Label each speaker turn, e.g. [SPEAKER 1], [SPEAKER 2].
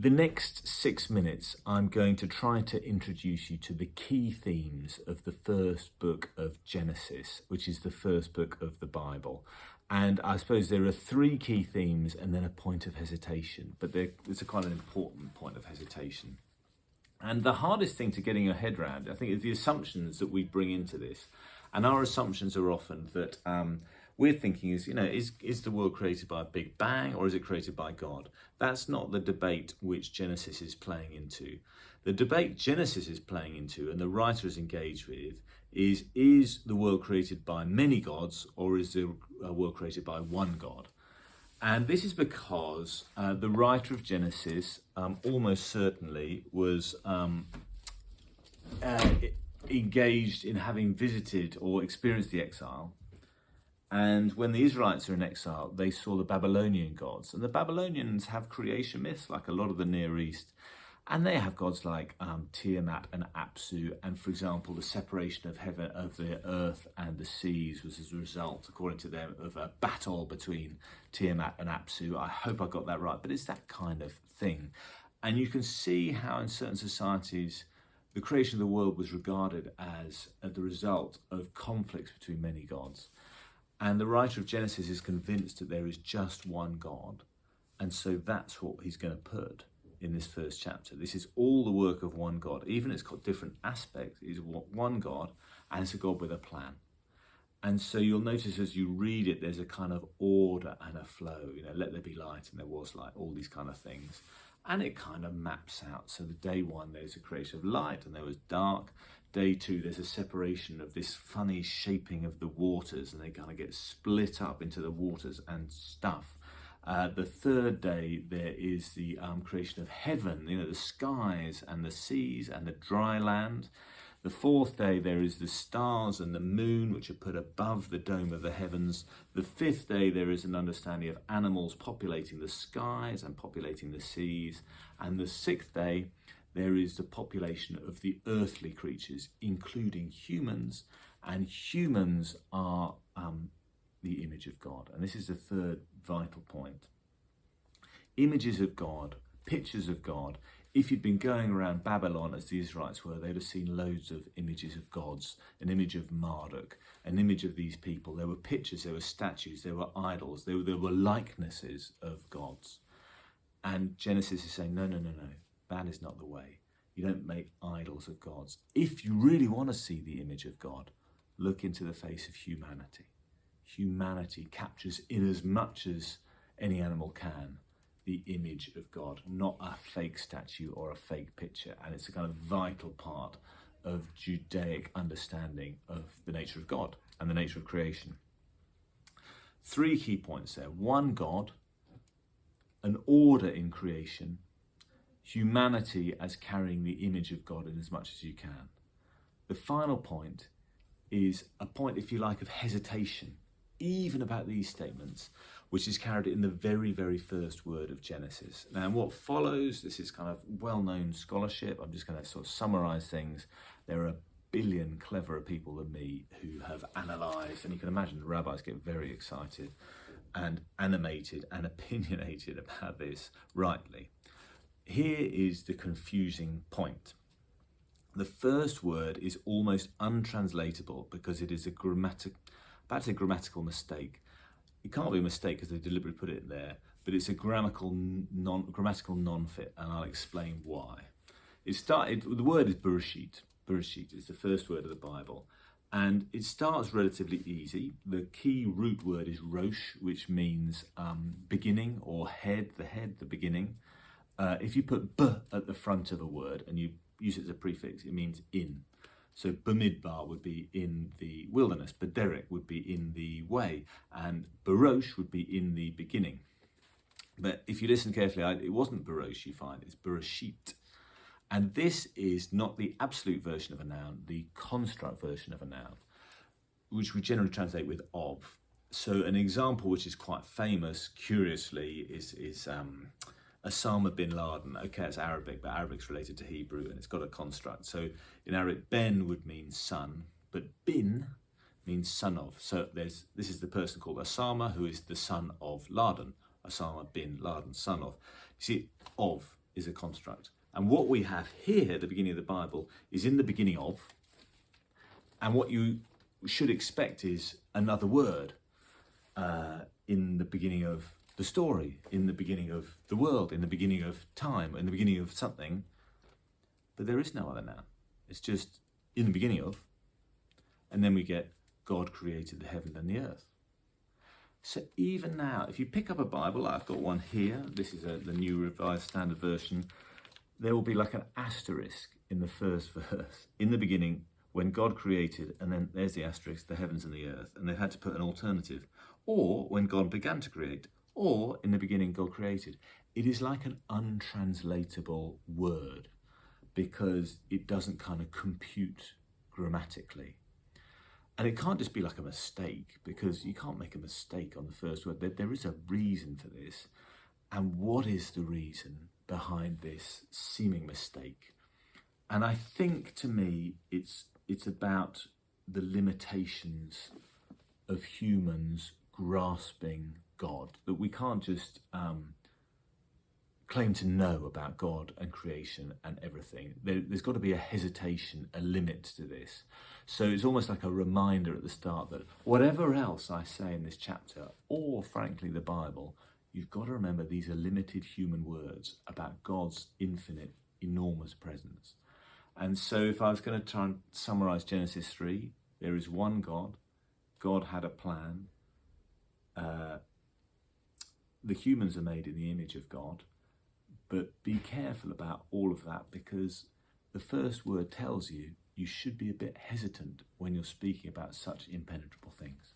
[SPEAKER 1] The next 6 minutes, I'm going to try to introduce you to the key themes of the first book of Genesis, which is the first book of the Bible. And I suppose there are 3 key themes and then a point of hesitation, but it's a quite an important point of hesitation. And the hardest thing to getting your head around, I think, is the assumptions that we bring into this. And our assumptions are often that we're thinking is the world created by a big bang or is it created by God? That's not the debate which Genesis is playing into. The debate Genesis is playing into and the writer is engaged with is the world created by many gods or is the world created by one God? And this is because the writer of Genesis almost certainly was engaged in having visited or experienced the exile. And when the Israelites are in exile, they saw the Babylonian gods. And the Babylonians have creation myths, like a lot of the Near East. And they have gods like Tiamat and Apsu. And for example, the separation of heaven, of the earth and the seas was as a result, according to them, of a battle between Tiamat and Apsu. I hope I got that right, but it's that kind of thing. And you can see how in certain societies, the creation of the world was regarded as the result of conflicts between many gods. And the writer of Genesis is convinced that there is just one God. And so that's what he's going to put in this first chapter. This is all the work of one God. Even it's got different aspects. It's one God, and it's a God with a plan. And so you'll notice as you read it, there's a kind of order and a flow. Let there be light, and there was light, all these kind of things. And it kind of maps out. So the day 1, there's a creation of light, and there was dark. Day 2, there's a separation of this funny shaping of the waters, and they kind of get split up into the waters and stuff. The 3rd day, there is the creation of heaven, the skies and the seas and the dry land. The 4th day, there is the stars and the moon, which are put above the dome of the heavens. The 5th day, there is an understanding of animals populating the skies and populating the seas. And the 6th day, there is the population of the earthly creatures, including humans, and humans are the image of God. And this is the 3rd vital point. Images of God, pictures of God. If you'd been going around Babylon as the Israelites were, they'd have seen loads of images of gods, an image of Marduk, an image of these people. There were pictures, there were statues, there were idols, there were likenesses of gods. And Genesis is saying, no. That is not the way. You don't make idols of gods. If you really want to see the image of God, look into the face of humanity. Humanity captures in as much as any animal can the image of God, not a fake statue or a fake picture. And it's a kind of vital part of Judaic understanding of the nature of God and the nature of creation. 3 key points there. One God, an order in creation, humanity as carrying the image of God in as much as you can. The final point is a point, if you like, of hesitation, even about these statements, which is carried in the very, very first word of Genesis. Now, what follows, this is kind of well-known scholarship. I'm just going to sort of summarize things. There are a billion cleverer people than me who have analysed, and you can imagine the rabbis get very excited and animated and opinionated about this rightly. Here is the confusing point. The first word is almost untranslatable because it is a grammatical mistake. It can't be a mistake because they deliberately put it there, but it's a grammatical non-fit, and I'll explain why. The word is Bereshit. Bereshit is the first word of the Bible, and it starts relatively easy. The key root word is rosh, which means beginning or head, the beginning. If you put b at the front of a word and you use it as a prefix, it means in. So Bamidbar would be in the wilderness, Bederek would be in the way, and Barosh would be in the beginning. But if you listen carefully, it wasn't Barosh you find, it's Bereshit. And this is not the absolute version of a noun, the construct version of a noun, which we generally translate with of. So an example which is quite famous, curiously, is Osama bin Laden. Okay, it's Arabic, but Arabic's related to Hebrew and it's got a construct. So in Arabic, Ben would mean son, but bin means son of. So this is the person called Osama, who is the son of Laden. Osama bin Laden, son of. You see, of. is a construct. And what we have here at the beginning of the Bible is in the beginning of, and what you should expect is another word in the beginning of the story, in the beginning of the world, in the beginning of time, in the beginning of something. But there is no other noun. It's just in the beginning of, and then we get God created the heaven and the earth. So even now, if you pick up a Bible, I've got one here, this is the New Revised Standard Version, there will be like an asterisk in the first verse. In the beginning, when God created, and then there's the asterisk, the heavens and the earth, and they've had to put an alternative. Or when God began to create, or in the beginning God created. It is like an untranslatable word because it doesn't kind of compute grammatically. And it can't just be like a mistake, because you can't make a mistake on the first word. There is a reason for this. And what is the reason behind this seeming mistake? And I think, to me, it's about the limitations of humans grasping God, that we can't just claim to know about God and creation and everything. There's got to be a hesitation, a limit to this. So it's almost like a reminder at the start that whatever else I say in this chapter, or frankly the Bible, you've got to remember these are limited human words about God's infinite, enormous presence. And so if I was going to try and summarize Genesis 3, there is one God. God had a plan. The humans are made in the image of God. But be careful about all of that, because the first word tells you you should be a bit hesitant when you're speaking about such impenetrable things.